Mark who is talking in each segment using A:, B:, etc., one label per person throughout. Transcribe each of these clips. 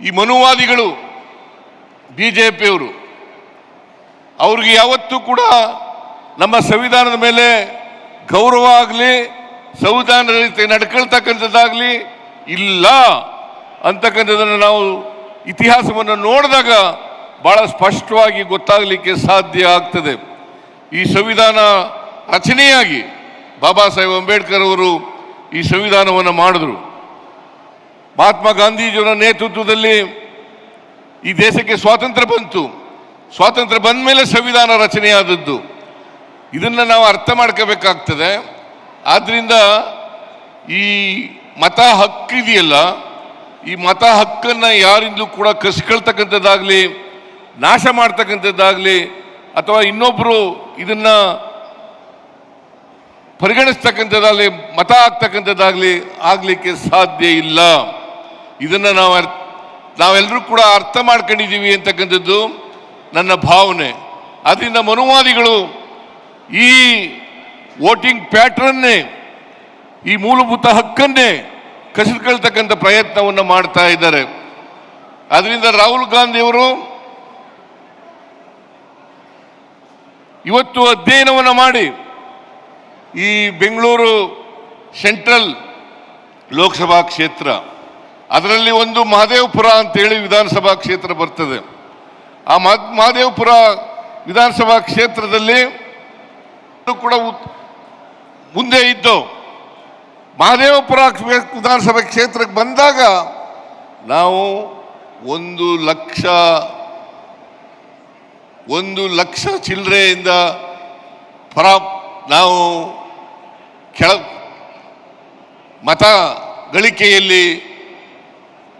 A: ಈ ಮನುವಾದಿಗಳು ಬಿಜೆಪಿಯವರು ಅವ್ರಿಗೆ ಯಾವತ್ತೂ ಕೂಡ ನಮ್ಮ ಸಂವಿಧಾನದ ಮೇಲೆ ಗೌರವ ಆಗಲಿ, ಸಂವಿಧಾನದ ರೀತಿ ನಡ್ಕೊಳ್ತಕ್ಕಂಥದ್ದಾಗಲಿ ಇಲ್ಲ ಅಂತಕ್ಕಂಥದ್ದನ್ನು ನಾವು ಇತಿಹಾಸವನ್ನು ನೋಡಿದಾಗ ಬಹಳ ಸ್ಪಷ್ಟವಾಗಿ ಗೊತ್ತಾಗಲಿಕ್ಕೆ ಸಾಧ್ಯ ಆಗ್ತದೆ. ಈ ಸಂವಿಧಾನ ರಚನೆಯಾಗಿ ಬಾಬಾ ಸಾಹೇಬ್ ಅಂಬೇಡ್ಕರ್ ಅವರು ಈ ಸಂವಿಧಾನವನ್ನು ಮಾಡಿದ್ರು. ಮಹಾತ್ಮ ಗಾಂಧೀಜಿಯವರ ನೇತೃತ್ವದಲ್ಲಿ ಈ ದೇಶಕ್ಕೆ ಸ್ವಾತಂತ್ರ್ಯ ಬಂತು. ಸ್ವಾತಂತ್ರ್ಯ ಬಂದ ಮೇಲೆ ಸಂವಿಧಾನ ರಚನೆಯಾದದ್ದು. ಇದನ್ನು ನಾವು ಅರ್ಥ ಮಾಡ್ಕೋಬೇಕಾಗ್ತದೆ. ಆದ್ದರಿಂದ ಈ ಮತ ಹಕ್ಕಿದೆಯಲ್ಲ, ಈ ಮತ ಹಕ್ಕನ್ನು ಯಾರಿಂದಲೂ ಕೂಡ ಕಸ್ಕೊಳ್ತಕ್ಕಂಥದ್ದಾಗಲಿ, ನಾಶ ಮಾಡ್ತಕ್ಕಂಥದ್ದಾಗಲಿ, ಅಥವಾ ಇನ್ನೊಬ್ಬರು ಇದನ್ನು ಪರಿಗಣಿಸ್ತಕ್ಕಂಥದ್ದಾಗಲಿ, ಮತ ಹಾಕ್ತಕ್ಕಂಥದ್ದಾಗಲಿ ಆಗಲಿಕ್ಕೆ ಸಾಧ್ಯ ಇಲ್ಲ. ಇದನ್ನು ನಾವೆಲ್ಲರೂ ಕೂಡ ಅರ್ಥ ಮಾಡ್ಕೊಂಡಿದ್ದೀವಿ ಅಂತಕ್ಕಂಥದ್ದು ನನ್ನ ಭಾವನೆ. ಆದ್ದರಿಂದ ಮನುವಾದಿಗಳು ಈ ವೋಟಿಂಗ್ ಪ್ಯಾಟ್ರನ್ನೇ, ಈ ಮೂಲಭೂತ ಹಕ್ಕನ್ನೇ ಕಸಿದುಕೊಳ್ತಕ್ಕಂಥ ಪ್ರಯತ್ನವನ್ನು ಮಾಡ್ತಾ ಇದ್ದಾರೆ. ಅದರಿಂದ ರಾಹುಲ್ ಗಾಂಧಿಯವರು ಇವತ್ತು ಅಧ್ಯಯನವನ್ನು ಮಾಡಿ ಈ ಬೆಂಗಳೂರು ಸೆಂಟ್ರಲ್ ಲೋಕಸಭಾ ಕ್ಷೇತ್ರ, ಅದರಲ್ಲಿ ಒಂದು ಮಹದೇವಪುರ ಅಂತೇಳಿ ವಿಧಾನಸಭಾ ಕ್ಷೇತ್ರ ಬರ್ತದೆ. ಆ ಮಹದೇವಪುರ ವಿಧಾನಸಭಾ ಕ್ಷೇತ್ರದಲ್ಲಿ ಕೂಡ ಮುಂದೆ ಇದ್ದು ಮಹದೇವಪುರ ವಿಧಾನಸಭಾ ಕ್ಷೇತ್ರಕ್ಕೆ ಬಂದಾಗ ನಾವು 1 ಲಕ್ಷ ಚಿಲ್ಲರೆಯಿಂದ ನಾವು ಮತ ಗಳಿಕೆಯಲ್ಲಿ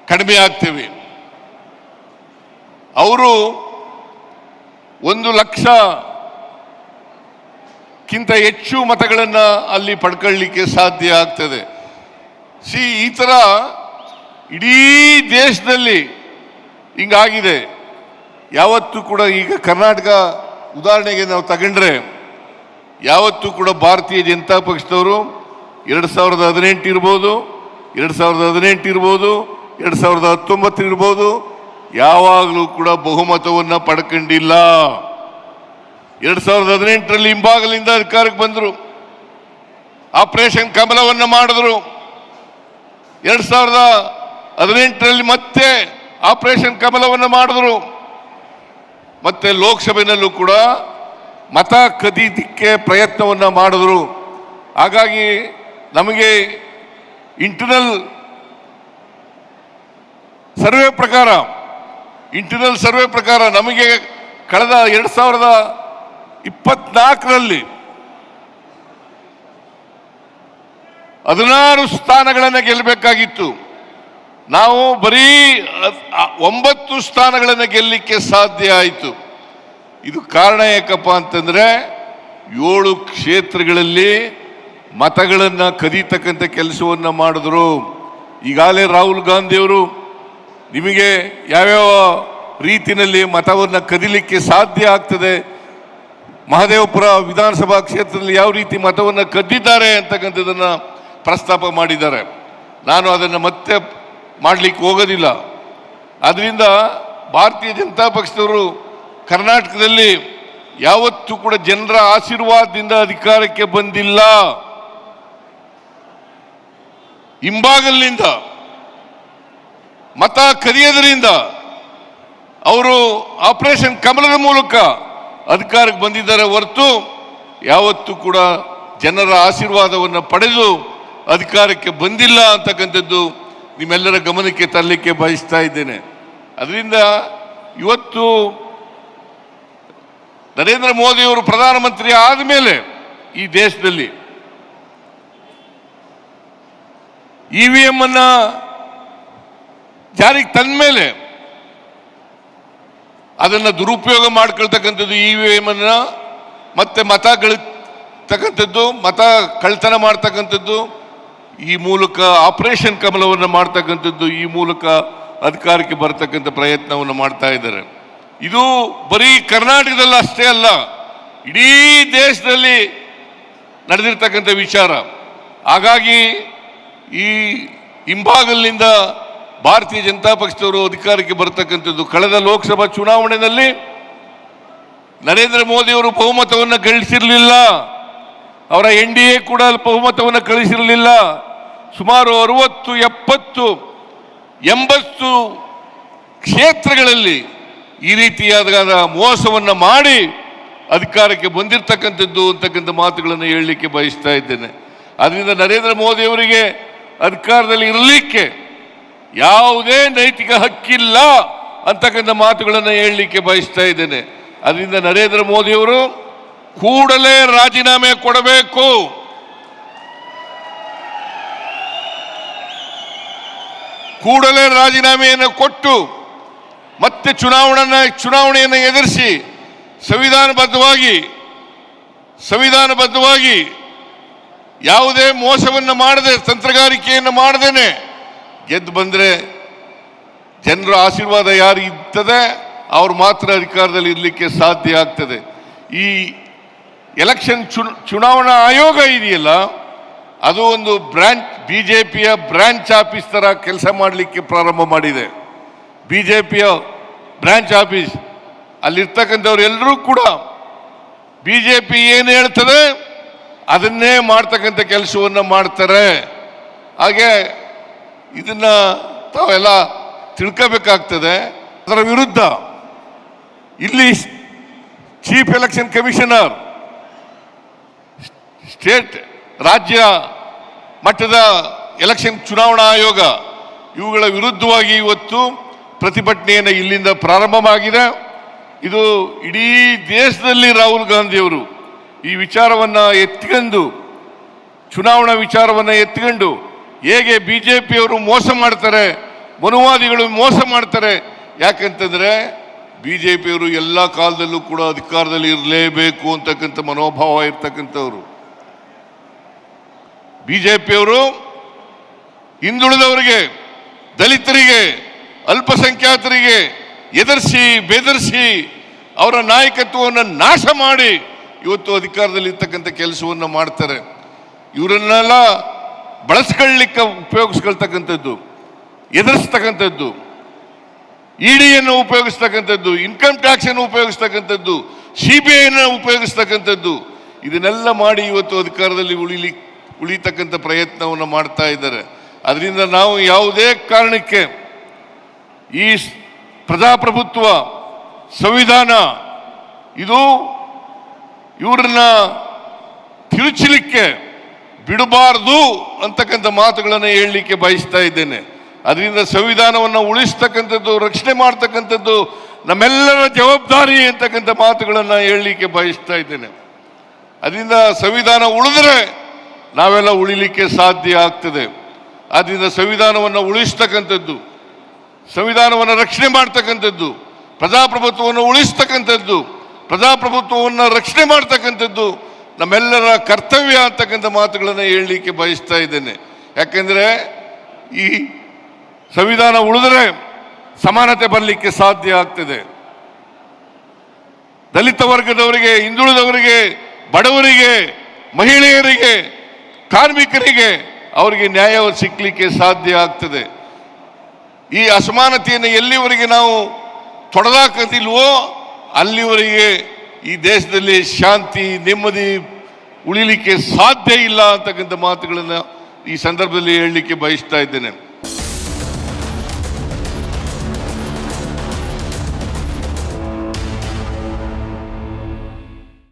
A: ಕಡಿಮೆ ಆಗ್ತೇವೆ. ಅವರು 1 ಲಕ್ಷಕ್ಕಿಂತ ಹೆಚ್ಚು ಮತಗಳನ್ನು ಅಲ್ಲಿ ಪಡ್ಕೊಳ್ಳಿಕ್ಕೆ ಸಾಧ್ಯ ಆಗ್ತದೆ. ಈ ಥರ ಇಡೀ ದೇಶದಲ್ಲಿ ಹಿಂಗಾಗಿದೆ. ಯಾವತ್ತೂ ಕೂಡ ಈಗ ಕರ್ನಾಟಕ ಉದಾಹರಣೆಗೆ ನಾವು ತಗೊಂಡ್ರೆ, ಯಾವತ್ತೂ ಕೂಡ ಭಾರತೀಯ ಜನತಾ ಪಕ್ಷದವರು 2018 ಇರ್ಬೋದು, 2018 ಇರ್ಬೋದು, 2019 ಇರ್ಬೋದು, ಯಾವಾಗಲೂ ಕೂಡ ಬಹುಮತವನ್ನು ಪಡ್ಕೊಂಡಿಲ್ಲ. 2018ರಲ್ಲಿ ಹಿಂಬಾಗಲಿಂದ ಅಧಿಕಾರಕ್ಕೆ ಬಂದರು, ಆಪರೇಷನ್ ಕಮಲವನ್ನು ಮಾಡಿದ್ರು. 2018ರಲ್ಲಿ ಮತ್ತೆ ಆಪರೇಷನ್ ಕಮಲವನ್ನು ಮಾಡಿದ್ರು. ಮತ್ತೆ ಲೋಕಸಭೆಯಲ್ಲೂ ಕೂಡ ಮತ ಕದೀಲಿಕ್ಕೆ ಪ್ರಯತ್ನವನ್ನು ಮಾಡಿದ್ರು. ಹಾಗಾಗಿ ನಮಗೆ ಇಂಟರ್ನಲ್ ಸರ್ವೆ ಪ್ರಕಾರ ನಮಗೆ ಕಳೆದ 2024ರಲ್ಲಿ 16 ಸ್ಥಾನಗಳನ್ನು ಗೆಲ್ಲಬೇಕಾಗಿತ್ತು. ನಾವು ಬರೀ 9 ಸ್ಥಾನಗಳನ್ನು ಗೆಲ್ಲಲಿಕ್ಕೆ ಸಾಧ್ಯ ಆಯಿತು. ಇದು ಕಾರಣ ಯಾಕಪ್ಪ ಅಂತಂದ್ರೆ 7 ಕ್ಷೇತ್ರಗಳಲ್ಲಿ ಮತಗಳನ್ನು ಕದೀತಕ್ಕಂಥ ಕೆಲಸವನ್ನು ಮಾಡಿದ್ರು. ಈಗಾಗಲೇ ರಾಹುಲ್ ಗಾಂಧಿಯವರು ನಿಮಗೆ ಯಾವ್ಯಾವ ರೀತಿಯಲ್ಲಿ ಮತವನ್ನು ಕದೀಲಿಕ್ಕೆ ಸಾಧ್ಯ ಆಗ್ತದೆ, ಮಹದೇವಪುರ ವಿಧಾನಸಭಾ ಕ್ಷೇತ್ರದಲ್ಲಿ ಯಾವ ರೀತಿ ಮತವನ್ನು ಕದ್ದಿದ್ದಾರೆ ಅಂತಕ್ಕಂಥದ್ದನ್ನು ಪ್ರಸ್ತಾಪ ಮಾಡಿದ್ದಾರೆ. ನಾನು ಅದನ್ನು ಮತ್ತೆ ಮಾಡಲಿಕ್ಕೆ ಹೋಗೋದಿಲ್ಲ. ಆದ್ದರಿಂದ ಭಾರತೀಯ ಜನತಾ ಪಕ್ಷದವರು ಕರ್ನಾಟಕದಲ್ಲಿ ಯಾವತ್ತೂ ಕೂಡ ಜನರ ಆಶೀರ್ವಾದದಿಂದ ಅಧಿಕಾರಕ್ಕೆ ಬಂದಿಲ್ಲ. ಹಿಂಬಾಗಲಿನಿಂದ ಮತ ಕದಿಯೋದ್ರಿಂದ ಅವರು ಆಪರೇಷನ್ ಕಮಲದ ಮೂಲಕ ಅಧಿಕಾರಕ್ಕೆ ಬಂದಿದ್ದಾರೆ ಹೊರತು ಯಾವತ್ತೂ ಕೂಡ ಜನರ ಆಶೀರ್ವಾದವನ್ನು ಪಡೆದು ಅಧಿಕಾರಕ್ಕೆ ಬಂದಿಲ್ಲ ಅಂತಕ್ಕಂಥದ್ದು ನಿಮ್ಮೆಲ್ಲರ ಗಮನಕ್ಕೆ ತರಲಿಕ್ಕೆ ಬಯಸ್ತಾ ಇದ್ದೇನೆ. ಅದರಿಂದ ಇವತ್ತು ನರೇಂದ್ರ ಮೋದಿಯವರು ಪ್ರಧಾನಮಂತ್ರಿ ಆದಮೇಲೆ ಈ ದೇಶದಲ್ಲಿ EVM ಅನ್ನ ಜಾರಿಗೆ ತಂದ ಮೇಲೆ ಅದನ್ನು ದುರುಪಯೋಗ ಮಾಡ್ಕೊಳ್ತಕ್ಕಂಥದ್ದು, EVM ಅನ್ನ ಮತ್ತೆ ಮತ ಕಳ್ತನ ಮಾಡ್ತಕ್ಕಂಥದ್ದು, ಈ ಮೂಲಕ ಆಪರೇಷನ್ ಕಮಲವನ್ನು ಮಾಡ್ತಕ್ಕಂಥದ್ದು, ಈ ಮೂಲಕ ಅಧಿಕಾರಕ್ಕೆ ಬರ್ತಕ್ಕಂಥ ಪ್ರಯತ್ನವನ್ನು ಮಾಡ್ತಾ ಇದ್ದಾರೆ. ಇದು ಬರೀ ಕರ್ನಾಟಕದಲ್ಲಿ ಅಷ್ಟೇ ಅಲ್ಲ, ಇಡೀ ದೇಶದಲ್ಲಿ ನಡೆದಿರ್ತಕ್ಕಂಥ ವಿಚಾರ. ಹಾಗಾಗಿ ಈ ಹಿಂಬಾಗಲಿನಿಂದ ಭಾರತೀಯ ಜನತಾ ಪಕ್ಷದವರು ಅಧಿಕಾರಕ್ಕೆ ಬರ್ತಕ್ಕಂಥದ್ದು. ಕಳೆದ ಲೋಕಸಭಾ ಚುನಾವಣೆಯಲ್ಲಿ ನರೇಂದ್ರ ಮೋದಿ ಅವರು ಬಹುಮತವನ್ನು ಗಳಿಸಿರಲಿಲ್ಲ, ಅವರ NDA ಕೂಡ ಬಹುಮತವನ್ನು ಗಳಿಸಿರಲಿಲ್ಲ. ಸುಮಾರು 60, 70, 80 ಕ್ಷೇತ್ರಗಳಲ್ಲಿ ಈ ರೀತಿಯಾದ ಮೋಸವನ್ನು ಮಾಡಿ ಅಧಿಕಾರಕ್ಕೆ ಬಂದಿರತಕ್ಕಂಥದ್ದು ಅಂತಕ್ಕಂಥ ಮಾತುಗಳನ್ನು ಹೇಳಲಿಕ್ಕೆ ಬಯಸ್ತಾ ಇದ್ದೇನೆ. ಅದರಿಂದ ನರೇಂದ್ರ ಮೋದಿ ಅವರಿಗೆ ಅಧಿಕಾರದಲ್ಲಿ ಇರಲಿಕ್ಕೆ ಯಾವುದೇ ನೈತಿಕ ಹಕ್ಕಿಲ್ಲ ಅಂತಕ್ಕಂಥ ಮಾತುಗಳನ್ನು ಹೇಳಲಿಕ್ಕೆ ಬಯಸ್ತಾ ಇದ್ದೇನೆ. ಅದರಿಂದ ನರೇಂದ್ರ ಮೋದಿ ಅವರು ಕೂಡಲೇ ರಾಜೀನಾಮೆ ಕೊಡಬೇಕು. ಕೂಡಲೇ ರಾಜೀನಾಮೆಯನ್ನು ಕೊಟ್ಟು ಮತ್ತೆ ಚುನಾವಣೆಯನ್ನು ಎದುರಿಸಿ ಸಂವಿಧಾನಬದ್ಧವಾಗಿ ಯಾವುದೇ ಮೋಸವನ್ನು ಮಾಡದೆ, ತಂತ್ರಗಾರಿಕೆಯನ್ನು ಮಾಡದೇನೆ ಗೆದ್ದು ಬಂದರೆ ಜನರ ಆಶೀರ್ವಾದ ಯಾರು ಇರ್ತದೆ ಅವ್ರು ಮಾತ್ರ ಅಧಿಕಾರದಲ್ಲಿ ಇರಲಿಕ್ಕೆ ಸಾಧ್ಯ ಆಗ್ತದೆ. ಈ ಎಲೆಕ್ಷನ್ ಚುನಾವಣಾ ಆಯೋಗ ಇದೆಯಲ್ಲ, ಅದು ಒಂದು ಬಿಜೆಪಿಯ ಬ್ರಾಂಚ್ ಆಫೀಸ್ ತರ ಕೆಲಸ ಮಾಡಲಿಕ್ಕೆ ಪ್ರಾರಂಭ ಮಾಡಿದೆ. ಬಿಜೆಪಿಯ ಬ್ರಾಂಚ್ ಆಫೀಸ್ ಅಲ್ಲಿರ್ತಕ್ಕಂಥವ್ರು ಎಲ್ಲರೂ ಕೂಡ ಬಿಜೆಪಿ ಏನು ಹೇಳ್ತದೆ ಅದನ್ನೇ ಮಾಡ್ತಕ್ಕಂಥ ಕೆಲಸವನ್ನು ಮಾಡ್ತಾರೆ. ಹಾಗೆ ಇದನ್ನ ತಾವೆಲ್ಲ ತಿಳ್ಕೋಬೇಕಾಗ್ತದೆ. ಅದರ ವಿರುದ್ಧ ಇಲ್ಲಿ ಚೀಫ್ ಎಲೆಕ್ಷನ್ ಕಮಿಷನರ್, ರಾಜ್ಯ ಮಟ್ಟದ ಎಲೆಕ್ಷನ್ ಚುನಾವಣಾ ಆಯೋಗ ಇವುಗಳ ವಿರುದ್ಧವಾಗಿ ಇವತ್ತು ಪ್ರತಿಭಟನೆಯನ್ನು ಇಲ್ಲಿಂದ ಪ್ರಾರಂಭವಾಗಿದೆ. ಇದು ಇಡೀ ದೇಶದಲ್ಲಿ ರಾಹುಲ್ ಗಾಂಧಿಯವರು ಈ ವಿಚಾರವನ್ನು ಎತ್ಕೊಂಡು, ಚುನಾವಣಾ ವಿಚಾರವನ್ನು ಎತ್ಕೊಂಡು ಹೇಗೆ ಬಿಜೆಪಿಯವರು ಮೋಸ ಮಾಡ್ತಾರೆ, ಮನುವಾದಿಗಳು ಮೋಸ ಮಾಡ್ತಾರೆ. ಯಾಕಂತಂದ್ರೆ ಬಿಜೆಪಿಯವರು ಎಲ್ಲ ಕಾಲದಲ್ಲೂ ಕೂಡ ಅಧಿಕಾರದಲ್ಲಿ ಇರಲೇಬೇಕು ಅಂತಕ್ಕಂಥ ಮನೋಭಾವ ಇರ್ತಕ್ಕಂಥವ್ರು. ಬಿಜೆಪಿಯವರು ಹಿಂದುಳಿದವರಿಗೆ, ದಲಿತರಿಗೆ, ಅಲ್ಪಸಂಖ್ಯಾತರಿಗೆ ಬೆದರಿಸಿ ಅವರ ನಾಯಕತ್ವವನ್ನು ನಾಶ ಮಾಡಿ ಇವತ್ತು ಅಧಿಕಾರದಲ್ಲಿ ಇರ್ತಕ್ಕಂಥ ಕೆಲಸವನ್ನು ಮಾಡ್ತಾರೆ. ಇವರನ್ನೆಲ್ಲ ಬಳಸ್ಕೊಳ್ಳಿಕ್ಕೆ ಉಪಯೋಗಿಸ್ಕೊಳ್ತಕ್ಕಂಥದ್ದು, ಎದುರಿಸ್ತಕ್ಕಂಥದ್ದು, ಇಡಿಯನ್ನು ಉಪಯೋಗಿಸ್ತಕ್ಕಂಥದ್ದು, ಇನ್ಕಮ್ ಟ್ಯಾಕ್ಸ್ ಅನ್ನು ಉಪಯೋಗಿಸ್ತಕ್ಕಂಥದ್ದು, CBIಯನ್ನು ಉಪಯೋಗಿಸ್ತಕ್ಕಂಥದ್ದು, ಇದನ್ನೆಲ್ಲ ಮಾಡಿ ಇವತ್ತು ಅಧಿಕಾರದಲ್ಲಿ ಉಳಿತಕ್ಕಂಥ ಪ್ರಯತ್ನವನ್ನು ಮಾಡ್ತಾ ಇದ್ದಾರೆ. ಅದರಿಂದ ನಾವು ಯಾವುದೇ ಕಾರಣಕ್ಕೆ ಈ ಪ್ರಜಾಪ್ರಭುತ್ವ ಸಂವಿಧಾನ ಇದು ಇವರನ್ನ ತಿರುಚಲಿಕ್ಕೆ ಬಿಡಬಾರದು ಅಂತಕ್ಕಂಥ ಮಾತುಗಳನ್ನು ಹೇಳಲಿಕ್ಕೆ ಬಯಸ್ತಾ ಇದ್ದೇನೆ. ಅದರಿಂದ ಸಂವಿಧಾನವನ್ನು ಉಳಿಸ್ತಕ್ಕಂಥದ್ದು, ರಕ್ಷಣೆ ಮಾಡ್ತಕ್ಕಂಥದ್ದು ನಮ್ಮೆಲ್ಲರ ಜವಾಬ್ದಾರಿ ಅಂತಕ್ಕಂಥ ಮಾತುಗಳನ್ನು ಹೇಳಲಿಕ್ಕೆ ಬಯಸ್ತಾ ಇದ್ದೇನೆ. ಅದರಿಂದ ಸಂವಿಧಾನ ಉಳಿದ್ರೆ ನಾವೆಲ್ಲ ಉಳಿಲಿಕ್ಕೆ ಸಾಧ್ಯ ಆಗ್ತದೆ. ಆದ್ದರಿಂದ ಸಂವಿಧಾನವನ್ನು ಉಳಿಸ್ತಕ್ಕಂಥದ್ದು, ಸಂವಿಧಾನವನ್ನು ರಕ್ಷಣೆ ಮಾಡ್ತಕ್ಕಂಥದ್ದು, ಪ್ರಜಾಪ್ರಭುತ್ವವನ್ನು ಉಳಿಸ್ತಕ್ಕಂಥದ್ದು, ಪ್ರಜಾಪ್ರಭುತ್ವವನ್ನು ರಕ್ಷಣೆ ಮಾಡ್ತಕ್ಕಂಥದ್ದು ನಮ್ಮೆಲ್ಲರ ಕರ್ತವ್ಯ ಅಂತಕ್ಕಂಥ ಮಾತುಗಳನ್ನು ಹೇಳಲಿಕ್ಕೆ ಬಯಸ್ತಾ ಇದ್ದೇನೆ. ಯಾಕೆಂದರೆ ಈ ಸಂವಿಧಾನ ಉಳಿದ್ರೆ ಸಮಾನತೆ ಬರಲಿಕ್ಕೆ ಸಾಧ್ಯ ಆಗ್ತದೆ. ದಲಿತ ವರ್ಗದವರಿಗೆ, ಹಿಂದುಳಿದವರಿಗೆ, ಬಡವರಿಗೆ, ಮಹಿಳೆಯರಿಗೆ, ಕಾರ್ಮಿಕರಿಗೆ ಅವರಿಗೆ ನ್ಯಾಯ ಸಿಕ್ಕಲಿಕ್ಕೆ ಸಾಧ್ಯ ಆಗ್ತದೆ. ಈ ಅಸಮಾನತೆಯನ್ನು ಎಲ್ಲಿವರೆಗೆ ನಾವು ತೊಡೆದಾಕದಿಲ್ವೋ ಅಲ್ಲಿವರೆಗೆ ಈ ದೇಶದಲ್ಲಿ ಶಾಂತಿ, ನೆಮ್ಮದಿ ಉಳಿಲಿಕ್ಕೆ ಸಾಧ್ಯ ಇಲ್ಲ ಅಂತಕ್ಕಂಥ ಮಾತುಗಳನ್ನು ಈ ಸಂದರ್ಭದಲ್ಲಿ ಹೇಳಲಿಕ್ಕೆ ಬಯಸ್ತಾ ಇದ್ದೇನೆ.